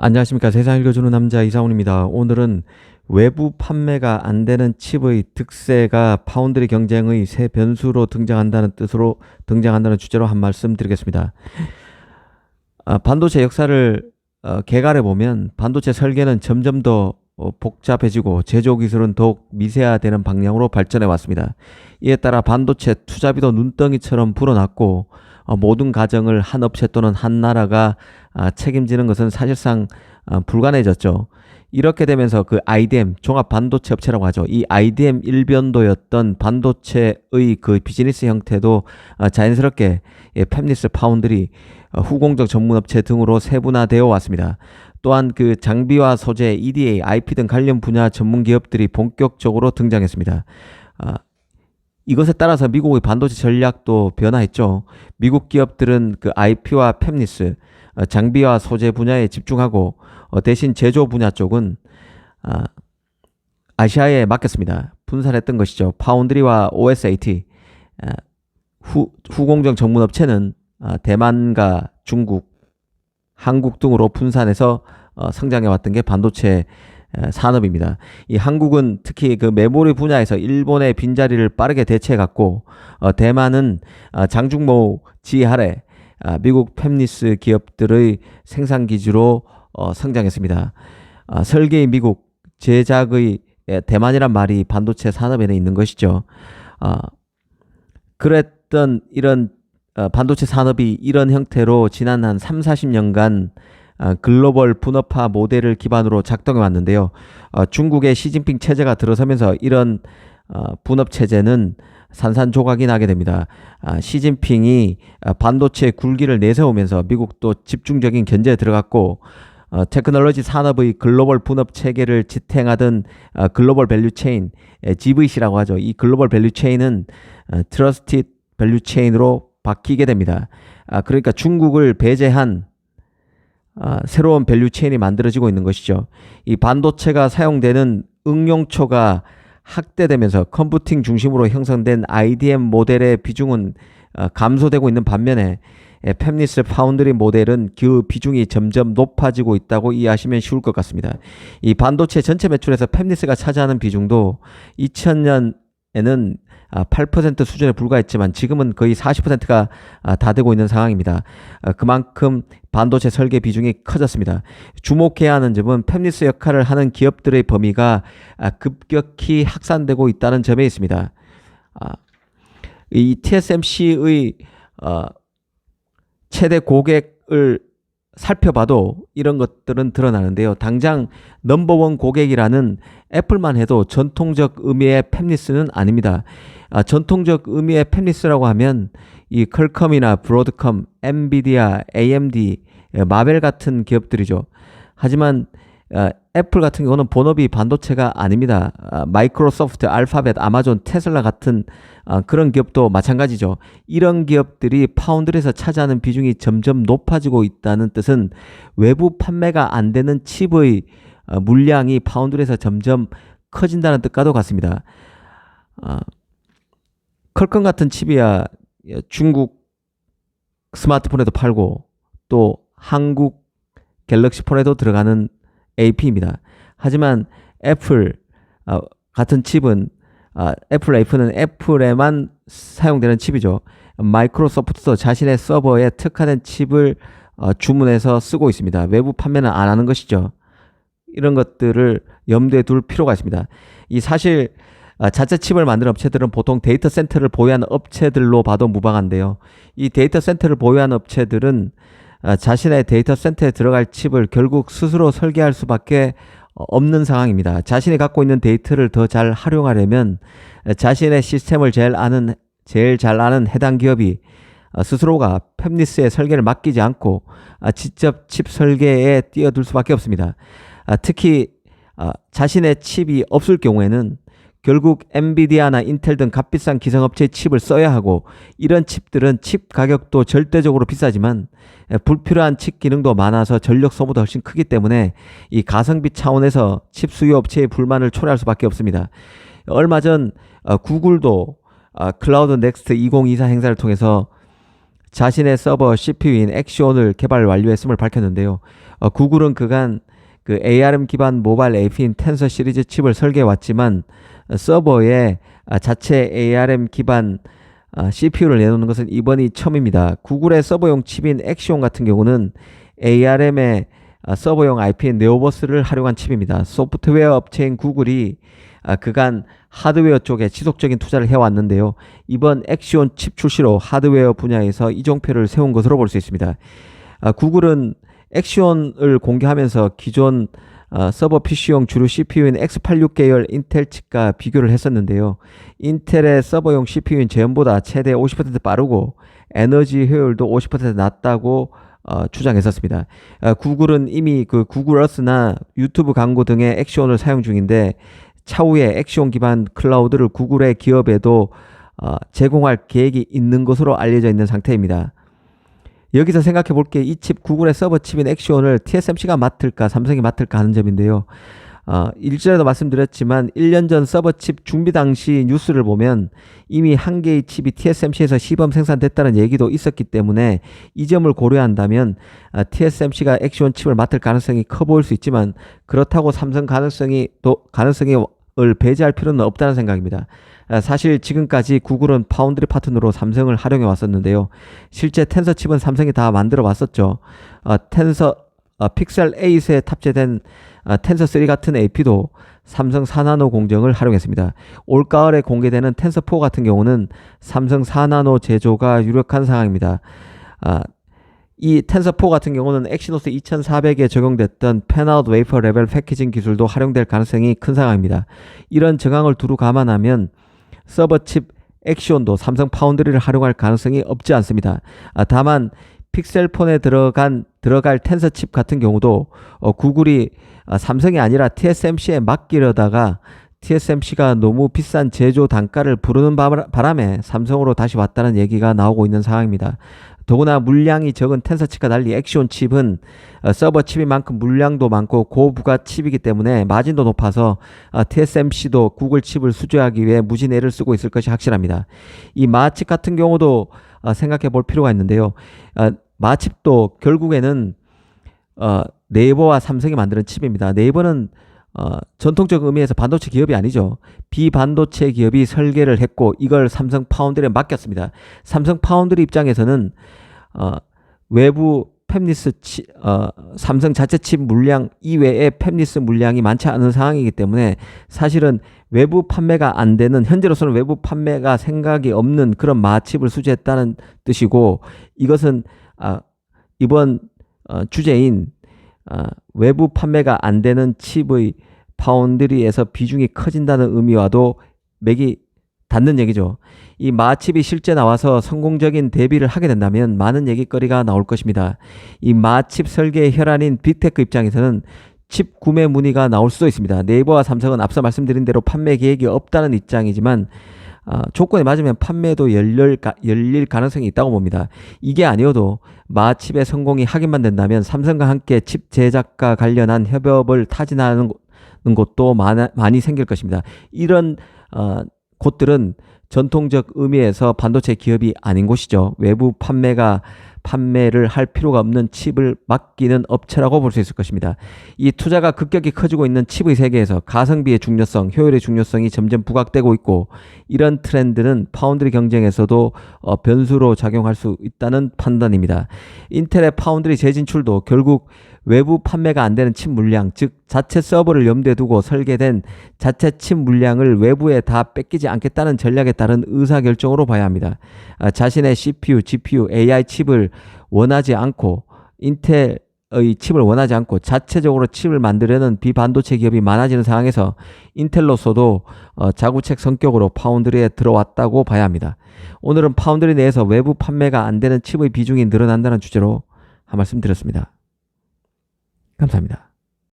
안녕하십니까. 세상 읽어주는 남자 이상훈입니다. 오늘은 외부 판매가 안 되는 칩의 득세가 파운드리 경쟁의 새 변수로 등장한다는 주제로 한 말씀 드리겠습니다. 반도체 역사를 개괄해 보면 반도체 설계는 점점 더 복잡해지고 제조 기술은 더욱 미세화되는 방향으로 발전해 왔습니다. 이에 따라 반도체 투자비도 눈덩이처럼 불어났고 모든 가정을 한 업체 또는 한 나라가 책임지는 것은 사실상 불가능해졌죠. 이렇게 되면서 그 IDM, 종합반도체업체라고 하죠. 이 IDM 일변도였던 반도체의 그 비즈니스 형태도 자연스럽게 팹리스, 파운드리, 후공정 전문업체 등으로 세분화되어 왔습니다. 또한 그 장비와 소재, EDA, IP 등 관련 분야 전문 기업들이 본격적으로 등장했습니다. 이것에 따라서 미국의 반도체 전략도 변화했죠. 미국 기업들은 그 IP와 팹리스, 장비와 소재 분야에 집중하고 대신 제조 분야 쪽은 아시아에 맡겼습니다. 분산했던 것이죠. 파운드리와 OSAT, 후공정 전문업체는 대만과 중국, 한국 등으로 분산해서 성장해왔던 게 반도체 산업입니다. 이 한국은 특히 그 메모리 분야에서 일본의 빈자리를 빠르게 대체해갔고 대만은 장중모 지하래 미국 팹리스 기업들의 생산 기지로 성장했습니다. 설계의 미국, 제작의 대만이란 말이 반도체 산업에는 있는 것이죠. 그랬던 이런 반도체 산업이 이런 형태로 지난 한 3, 40년간 글로벌 분업화 모델을 기반으로 작동해 왔는데요. 중국의 시진핑 체제가 들어서면서 이런 분업 체제는 산산조각이 나게 됩니다. 시진핑이 반도체 굴기를 내세우면서 미국도 집중적인 견제에 들어갔고 테크놀로지 산업의 글로벌 분업 체계를 지탱하던 글로벌 밸류체인, GVC라고 하죠. 이 글로벌 밸류체인은 트러스티드 밸류체인으로 바뀌게 됩니다. 그러니까 중국을 배제한 새로운 밸류체인이 만들어지고 있는 것이죠. 이 반도체가 사용되는 응용초가 확대되면서 컴퓨팅 중심으로 형성된 IDM 모델의 비중은 감소되고 있는 반면에 팹리스 파운드리 모델은 그 비중이 점점 높아지고 있다고 이해하시면 쉬울 것 같습니다. 이 반도체 전체 매출에서 팹리스가 차지하는 비중도 2000년에는 8% 수준에 불과했지만 지금은 거의 40%가 다 되고 있는 상황입니다. 그만큼 반도체 설계 비중이 커졌습니다. 주목해야 하는 점은 팹리스 역할을 하는 기업들의 범위가 급격히 확산되고 있다는 점에 있습니다. 이 TSMC의 최대 고객을 살펴봐도 이런 것들은 드러나는데요. 당장 넘버원 고객이라는 애플만 해도 전통적 의미의 팹리스는 아닙니다. 전통적 의미의 팹리스라고 하면 이 퀄컴이나 브로드컴, 엔비디아, AMD, 마벨 같은 기업들이죠. 하지만 애플 같은 경우는 본업이 반도체가 아닙니다. 마이크로소프트, 알파벳, 아마존, 테슬라 같은 그런 기업도 마찬가지죠. 이런 기업들이 파운드리에서 차지하는 비중이 점점 높아지고 있다는 뜻은 외부 판매가 안 되는 칩의 물량이 파운드리에서 점점 커진다는 뜻과도 같습니다. 퀄컴 같은 칩이야 중국 스마트폰에도 팔고 또 한국 갤럭시 폰에도 들어가는 AP입니다. 하지만 애플 같은 칩은 애플 A는 애플에만 사용되는 칩이죠. 마이크로소프트도 자신의 서버에 특화된 칩을 주문해서 쓰고 있습니다. 외부 판매는 안 하는 것이죠. 이런 것들을 염두에 둘 필요가 있습니다. 이 사실 자체 칩을 만드는 업체들은 보통 데이터 센터를 보유하는 업체들로 봐도 무방한데요. 이 데이터 센터를 보유하는 업체들은 자신의 데이터 센터에 들어갈 칩을 결국 스스로 설계할 수밖에 없는 상황입니다. 자신이 갖고 있는 데이터를 더 잘 활용하려면 자신의 시스템을 제일 잘 아는 해당 기업이 스스로가 팹리스의 설계를 맡기지 않고 직접 칩 설계에 뛰어들 수밖에 없습니다. 특히 자신의 칩이 없을 경우에는 결국 엔비디아나 인텔 등 값비싼 기성업체의 칩을 써야 하고 이런 칩들은 칩 가격도 절대적으로 비싸지만 불필요한 칩 기능도 많아서 전력 소모도 훨씬 크기 때문에 이 가성비 차원에서 칩 수요 업체의 불만을 초래할 수밖에 없습니다. 얼마 전 구글도 클라우드 넥스트 2024 행사를 통해서 자신의 서버 CPU인 엑시온을 개발 완료했음을 밝혔는데요. 구글은 그간 그 ARM 기반 모바일 AP인 텐서 시리즈 칩을 설계해 왔지만 서버에 자체 ARM 기반 CPU를 내놓는 것은 이번이 처음입니다. 구글의 서버용 칩인 엑시온 같은 경우는 ARM의 서버용 IP인 네오버스를 활용한 칩입니다. 소프트웨어 업체인 구글이 그간 하드웨어 쪽에 지속적인 투자를 해왔는데요. 이번 엑시온 칩 출시로 하드웨어 분야에서 이정표를 세운 것으로 볼 수 있습니다. 구글은 엑시온을 공개하면서 기존 서버 PC용 주류 CPU인 X86 계열 인텔 칩과 비교를 했었는데요. 인텔의 서버용 CPU인 젠보다 최대 50% 빠르고 에너지 효율도 50% 낮다고 주장했었습니다. 구글은 이미 그 구글 어스나 유튜브 광고 등의 엑시온을 사용 중인데 차후에 엑시온 기반 클라우드를 구글의 기업에도 제공할 계획이 있는 것으로 알려져 있는 상태입니다. 여기서 생각해 볼 게 이 칩 구글의 서버 칩인 엑시온을 TSMC가 맡을까 삼성이 맡을까 하는 점인데요. 일전에도 말씀드렸지만 1년 전 서버 칩 준비 당시 뉴스를 보면 이미 한 개의 칩이 TSMC에서 시범 생산됐다는 얘기도 있었기 때문에 이 점을 고려한다면 TSMC가 엑시온 칩을 맡을 가능성이 커 보일 수 있지만 그렇다고 삼성 가능성을 배제할 필요는 없다는 생각입니다. 사실 지금까지 구글은 파운드리 파트너로 삼성을 활용해 왔었는데요. 실제 텐서 칩은 삼성이 다 만들어 왔었죠. 픽셀 8에 탑재된 텐서 3 같은 AP도 삼성 4나노 공정을 활용했습니다. 올가을에 공개되는 텐서 4 같은 경우는 삼성 4나노 제조가 유력한 상황입니다. 이 텐서 4 같은 경우는 엑시노스 2400에 적용됐던 팬아웃 웨이퍼 레벨 패키징 기술도 활용될 가능성이 큰 상황입니다. 이런 정황을 두루 감안하면 서버 칩 엑시온도 삼성 파운드리를 활용할 가능성이 없지 않습니다. 다만 픽셀폰에 들어갈 텐서 칩 같은 경우도 구글이 삼성이 아니라 TSMC에 맡기려다가 TSMC가 너무 비싼 제조 단가를 부르는 바람에 삼성으로 다시 왔다는 얘기가 나오고 있는 상황입니다. 더구나 물량이 적은 텐서 칩과 달리 엑시온 칩은 서버 칩인 만큼 물량도 많고 고부가 칩이기 때문에 마진도 높아서 TSMC도 구글 칩을 수주하기 위해 무진 애를 쓰고 있을 것이 확실합니다. 이 마칩 같은 경우도 생각해 볼 필요가 있는데요. 마칩도 결국에는 네이버와 삼성이 만드는 칩입니다. 네이버는 전통적 의미에서 반도체 기업이 아니죠. 비반도체 기업이 설계를 했고 이걸 삼성 파운드리에 맡겼습니다. 삼성 파운드리 입장에서는 외부 팹리스 삼성 자체 칩 물량 이외에 팹리스 물량이 많지 않은 상황이기 때문에 사실은 외부 판매가 안 되는 현재로서는 외부 판매가 생각이 없는 그런 마칩을 수주했다는 뜻이고 이것은 이번 주제인 외부 판매가 안 되는 칩의 파운드리에서 비중이 커진다는 의미와도 맥이 닿는 얘기죠. 이 마칩이 실제 나와서 성공적인 데뷔를 하게 된다면 많은 얘기거리가 나올 것입니다. 이 마칩 설계의 혈안인 빅테크 입장에서는 칩 구매 문의가 나올 수도 있습니다. 네이버와 삼성은 앞서 말씀드린 대로 판매 계획이 없다는 입장이지만 조건에 맞으면 판매도 열릴 가능성이 있다고 봅니다. 이게 아니어도 마칩의 성공이 확인만 된다면 삼성과 함께 칩 제작과 관련한 협업을 타진하는 곳도 많이 생길 것입니다. 이런 곳들은 전통적 의미에서 반도체 기업이 아닌 곳이죠. 외부 판매를 할 필요가 없는 칩을 맡기는 업체라고 볼 수 있을 것입니다. 이 투자가 급격히 커지고 있는 칩의 세계에서 가성비의 중요성, 효율의 중요성이 점점 부각되고 있고 이런 트렌드는 파운드리 경쟁에서도 변수로 작용할 수 있다는 판단입니다. 인텔의 파운드리 재진출도 결국 외부 판매가 안 되는 칩 물량, 즉 자체 서버를 염두에 두고 설계된 자체 칩 물량을 외부에 다 뺏기지 않겠다는 전략에 따른 의사결정으로 봐야 합니다. 자신의 CPU, GPU, AI 칩을 원하지 않고 인텔의 칩을 원하지 않고 자체적으로 칩을 만들려는 비반도체 기업이 많아지는 상황에서 인텔로서도 자구책 성격으로 파운드리에 들어왔다고 봐야 합니다. 오늘은 파운드리 내에서 외부 판매가 안 되는 칩의 비중이 늘어난다는 주제로 한 말씀 드렸습니다. 감사합니다.